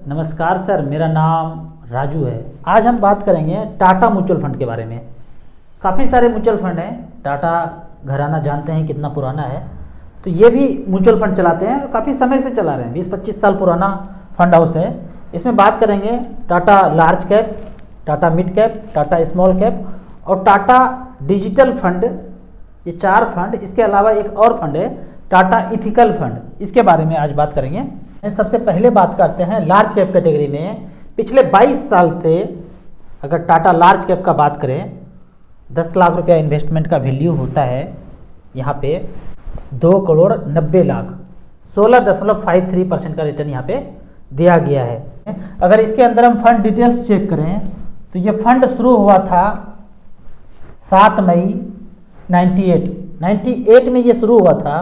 नमस्कार सर, मेरा नाम राजू है। आज हम बात करेंगे टाटा म्यूचुअल फंड के बारे में। काफ़ी सारे म्यूचुअल फंड हैं। टाटा घराना जानते हैं कितना पुराना है, तो ये भी म्यूचुअल फंड चलाते हैं और काफ़ी समय से चला रहे हैं। 20-25 साल पुराना फंड हाउस है। इसमें बात करेंगे Tata large cap, Tata mid cap, Tata small cap और टाटा डिजिटल फंड। ये 4 फंड, इसके अलावा एक और फंड है टाटा इथिकल फंड, इसके बारे में आज बात करेंगे। सबसे पहले बात करते हैं लार्ज कैप कैटेगरी में। पिछले 22 साल से अगर टाटा लार्ज कैप का बात करें, 10 लाख रुपया इन्वेस्टमेंट का वैल्यू होता है। यहाँ पे 2 करोड़ 90 लाख, 16.53% का रिटर्न यहाँ पे दिया गया है। अगर इसके अंदर हम फंड डिटेल्स चेक करें तो ये फंड शुरू हुआ था 7 मई 98 में ये शुरू हुआ था।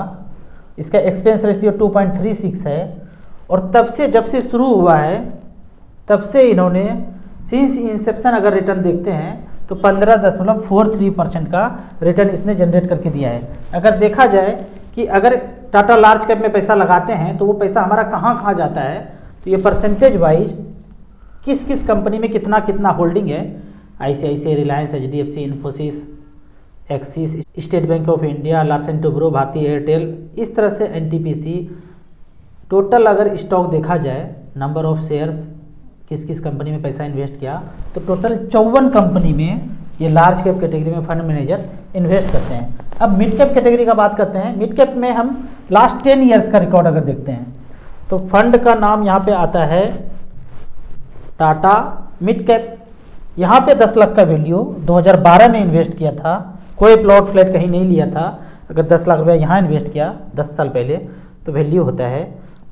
इसका एक्सपेंस रेशियो 2.36 है और तब से, जब से शुरू हुआ है तब से इन्होंने सिंस इंसेप्शन अगर रिटर्न देखते हैं तो 15.43% का रिटर्न इसने जनरेट करके दिया है। अगर देखा जाए कि अगर टाटा लार्ज कैप में पैसा लगाते हैं तो वो पैसा हमारा कहाँ कहाँ जाता है, तो ये परसेंटेज वाइज किस किस कंपनी में कितना कितना होल्डिंग है, ICICI, Reliance, HDFC, Infosys, axis, state Bank of India, Larsen Toubro, भारतीय एयरटेल, इस तरह से NTPC। टोटल अगर स्टॉक देखा जाए, नंबर ऑफ शेयर्स, किस किस कंपनी में पैसा इन्वेस्ट किया, तो टोटल 54 कंपनी में ये लार्ज कैप कैटेगरी में फंड मैनेजर इन्वेस्ट करते हैं। अब मिड कैप कैटेगरी का बात करते हैं। मिड कैप में हम लास्ट 10 ईयर्स का रिकॉर्ड अगर देखते हैं तो फंड का नाम यहाँ पे आता है टाटा मिड कैप। यहाँ पे 10 लाख का वैल्यू 2012 में इन्वेस्ट किया था। कोई प्लॉट फ्लैट कहीं नहीं लिया था। अगर 10 लाख रुपया यहाँ इन्वेस्ट किया 10 साल पहले तो वैल्यू होता है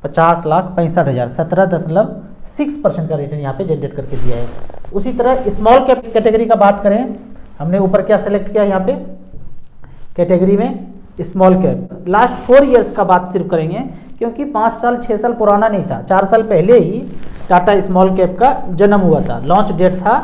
50,65,000, 17.6% का रिटर्न यहाँ पे जनरेट करके दिया है। उसी तरह स्मॉल कैप कैटेगरी का बात करें, हमने ऊपर क्या सेलेक्ट किया यहाँ पे कैटेगरी में स्मॉल कैप। लास्ट 4 ईयर्स का बात सिर्फ करेंगे क्योंकि 5 साल 6 साल पुराना नहीं था। 4 साल पहले ही टाटा स्मॉल कैप का जन्म हुआ था। लॉन्च डेट था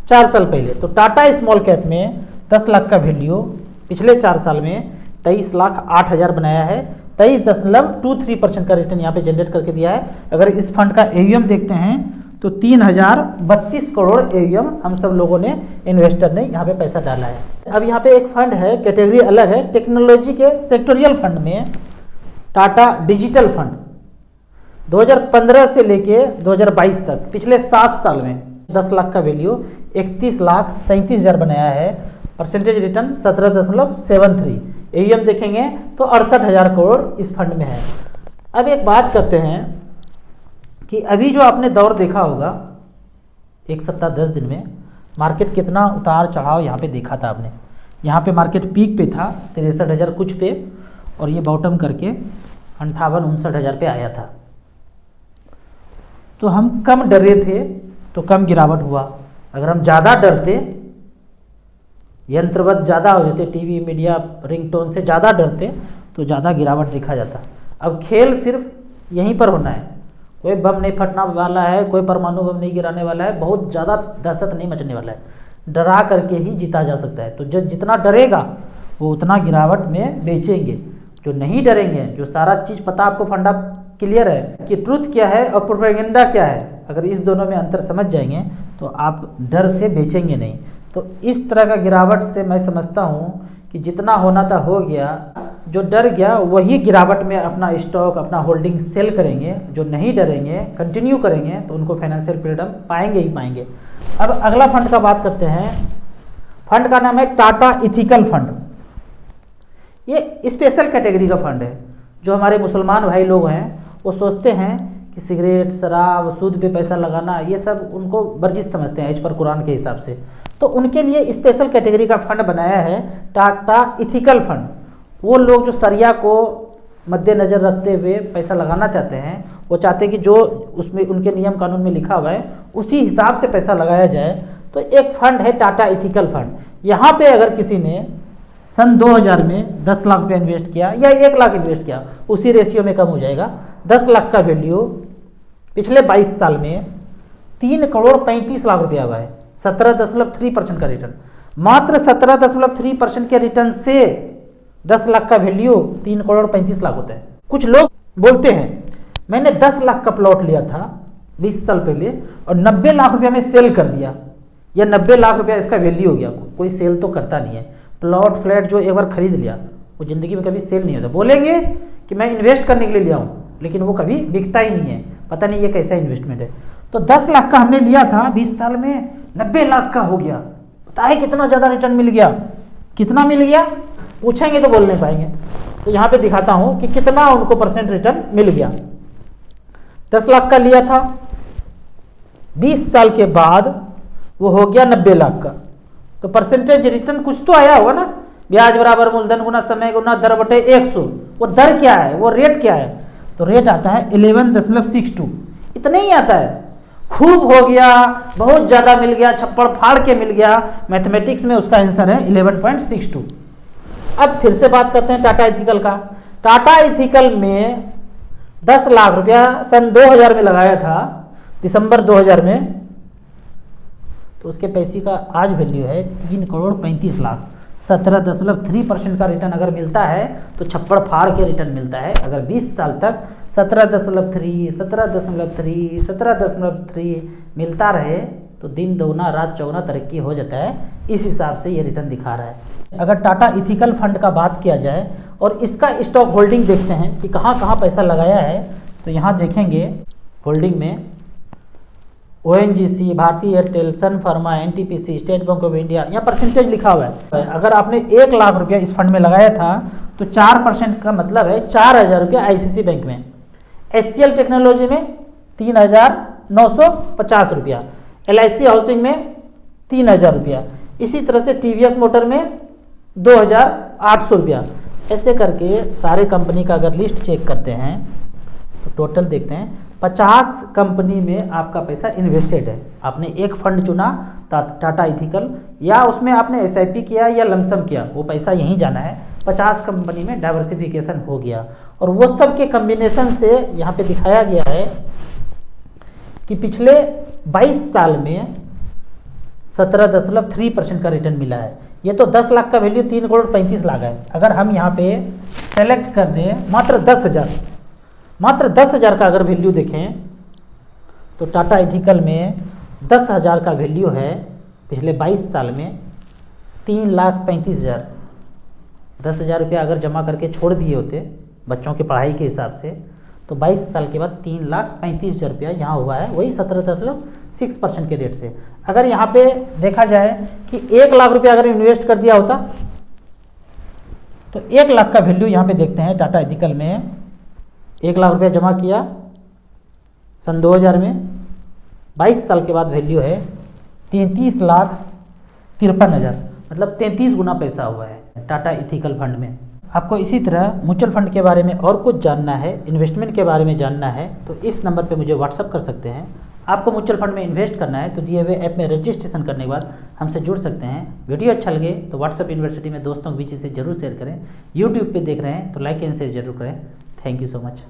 4 साल पहले। तो टाटा स्मॉल कैप में 10 लाख का वैल्यू पिछले 4 साल में 23,08,000 बनाया है। 23.23% का रिटर्न यहाँ पे जनरेट करके दिया है। अगर इस फंड का AUM देखते हैं तो 3,032 करोड़ AUM हम सब लोगों ने, इन्वेस्टर ने यहाँ पे पैसा डाला है। अब यहाँ पे एक फंड है, कैटेगरी अलग है, टेक्नोलॉजी के सेक्टोरियल फंड में टाटा डिजिटल फंड। 2015 से लेके 2022 तक पिछले 7 साल में 10 लाख का वैल्यू 31,37,000 बनाया है। Percentage return 17.73। AUM देखेंगे तो 68,000 करोड़ इस फंड में है। अब एक बात करते हैं कि अभी जो आपने दौर देखा होगा 1 सप्ताह 10 दिन में, मार्केट कितना उतार चढ़ाव यहाँ पे देखा था आपने। यहाँ पे मार्केट पीक पे था 63,000 कुछ पे और ये बॉटम करके 58-59,000 पे आया था। तो हम कम डरे थे तो कम गिरावट हुआ। अगर हम ज़्यादा डरते, यंत्रवत ज़्यादा हो जाते, टीवी मीडिया रिंगटोन से ज़्यादा डरते तो ज़्यादा गिरावट देखा जाता। अब खेल सिर्फ यहीं पर होना है। कोई बम नहीं फटना वाला है, कोई परमाणु बम नहीं गिराने वाला है, बहुत ज़्यादा दहशत नहीं मचने वाला है। डरा करके ही जीता जा सकता है। तो जो जितना डरेगा वो उतना गिरावट में बेचेंगे। जो नहीं डरेंगे, जो सारा चीज़ पता, आपको फंडा क्लियर है कि ट्रुथ क्या है और प्रोपेगेंडा क्या है, अगर इस दोनों में अंतर समझ जाएंगे तो आप डर से बेचेंगे नहीं। तो इस तरह का गिरावट से मैं समझता हूँ कि जितना होना था हो गया। जो डर गया वही गिरावट में अपना स्टॉक, अपना होल्डिंग सेल करेंगे। जो नहीं डरेंगे, कंटिन्यू करेंगे तो उनको फाइनेंशियल फ्रीडम पाएंगे ही पाएंगे। अब अगला फंड का बात करते हैं। फंड का नाम है टाटा इथिकल फंड। ये स्पेशल कैटेगरी का फंड है। जो हमारे मुसलमान भाई लोग हैं वो सोचते हैं कि सिगरेट, शराब, सूद पे पैसा लगाना, ये सब उनको वर्जिश समझते हैं एज पर कुरान के हिसाब से। तो उनके लिए स्पेशल कैटेगरी का फंड बनाया है टाटा इथिकल फंड। वो लोग जो शरिया को मद्देनज़र रखते हुए पैसा लगाना चाहते हैं, वो चाहते हैं कि जो उसमें उनके नियम कानून में लिखा हुआ है उसी हिसाब से पैसा लगाया जाए। तो एक फंड है टाटा इथिकल फंड। यहाँ पे अगर किसी ने सन 2000 में 10 लाख रुपया इन्वेस्ट किया या 1 लाख इन्वेस्ट किया, उसी रेशियो में कम हो जाएगा। 10 लाख का वैल्यू पिछले 22 साल में 3 करोड़ 35 लाख रुपया हुआ है। 17.3% का रिटर्न। मात्र 17.3% के रिटर्न से 10 लाख का वैल्यू 3 करोड़ 35 लाख होता है। कुछ लोग बोलते हैं मैंने 10 लाख का प्लॉट लिया था, 20 साल पहले, और 90 लाख रुपया में सेल कर दिया, या 90 लाख रुपया इसका वैल्यू हो गया। कोई सेल तो करता नहीं है। प्लॉट फ्लैट जो एक बार खरीद लिया वो ज़िंदगी में कभी सेल नहीं होता। बोलेंगे कि मैं इन्वेस्ट करने के लिए लिया हूँ, लेकिन वो कभी बिकता ही नहीं है। पता नहीं ये कैसा इन्वेस्टमेंट है। तो 10 लाख का हमने लिया था, 20 साल में 90 लाख का हो गया। बताए कितना ज़्यादा रिटर्न मिल गया। कितना मिल गया पूछेंगे तो बोल नहीं पाएंगे। तो यहाँ पे दिखाता हूँ कि कितना उनको परसेंट रिटर्न मिल गया। 10 लाख का लिया था, 20 साल के बाद वो हो गया 90 लाख का। तो परसेंटेज रिटर्न कुछ तो आया होगा ना। ब्याज बराबर मूलधन गुना समय गुना दर बटे 100। वो दर क्या है, वो रेट क्या है? तो रेट आता है 11.62। इतना ही आता है। खूब हो गया, बहुत ज़्यादा मिल गया, छप्पड़ फाड़ के मिल गया। मैथमेटिक्स में उसका आंसर है 11.62। अब फिर से बात करते हैं टाटा एथिकल का। टाटा एथिकल में 10 लाख रुपया सन 2000 में लगाया था, दिसंबर 2000 में। तो उसके पैसे का आज वैल्यू है 3,35,00,000। 17.3% का रिटर्न अगर मिलता है तो छप्पड़ फाड़ के रिटर्न मिलता है। अगर 20 साल तक 17.3 मिलता रहे तो दिन दोगुना रात चौगुना तरक्की हो जाता है। इस हिसाब से ये रिटर्न दिखा रहा है। अगर टाटा इथिकल फंड का बात किया जाए और इसका स्टॉक होल्डिंग देखते हैं कि कहाँ कहाँ पैसा लगाया है, तो यहाँ देखेंगे होल्डिंग में ONGC, Bharti Airtel, Sun Pharma, NTPC, State Bank of India, यहाँ परसेंटेज लिखा हुआ है। अगर आपने 1 लाख रुपया इस फंड में लगाया था तो 4% का मतलब है 4000 रुपया ICICI बैंक में, HCL टेक्नोलॉजी में 3950 रुपया, LIC हाउसिंग में 3000 रुपया, इसी तरह से TVS मोटर में 2800 रुपया। ऐसे करके सारे कंपनी का अगर लिस्ट चेक करते हैं तो टोटल देखते हैं 50 कंपनी में आपका पैसा इन्वेस्टेड है। आपने एक फंड चुना टाटा इथिकल, या उसमें आपने SIP किया या लमसम किया, वो पैसा यहीं जाना है। 50 कंपनी में डाइवर्सिफिकेशन हो गया, और वो सब के कम्बिनेशन से यहाँ पे दिखाया गया है कि पिछले 22 साल में 17.3% का रिटर्न मिला है। ये तो 10 लाख का वैल्यू 3,35,00,000 है। अगर हम यहाँ पे सेलेक्ट कर दें मात्र 10,000 का अगर वैल्यू देखें तो टाटा इथिकल में 10,000 का वैल्यू है पिछले 22 साल में 3,35,000। 10,000 रुपया अगर जमा करके छोड़ दिए होते बच्चों की पढ़ाई के हिसाब से तो 22 साल के बाद 3,35,000 रुपया यहाँ हुआ है, वही 17.6% के रेट से। अगर यहाँ पे देखा जाए कि 1 लाख रुपया अगर इन्वेस्ट कर दिया होता तो 1 लाख का वैल्यू यहाँ पे देखते हैं टाटा इथिकल में। 1 लाख रुपया जमा किया सन 2000 में, 22 साल के बाद वैल्यू है 33,53,000, मतलब 33 गुना पैसा हुआ है टाटा इथिकल फंड में। आपको इसी तरह म्यूचुअल फंड के बारे में और कुछ जानना है, इन्वेस्टमेंट के बारे में जानना है, तो इस नंबर पे मुझे व्हाट्सअप कर सकते हैं। आपको म्यूचुअल फंड में इन्वेस्ट करना है तो दिए हुए ऐप में रजिस्ट्रेशन करने के बाद हमसे जुड़ सकते हैं। वीडियो अच्छा लगे तो व्हाट्सअप यूनिवर्सिटी में दोस्तों के बीच इसे जरूर शेयर करें। यूट्यूब पे देख रहे हैं तो लाइक एंड शेयर जरूर करें। Thank you so much.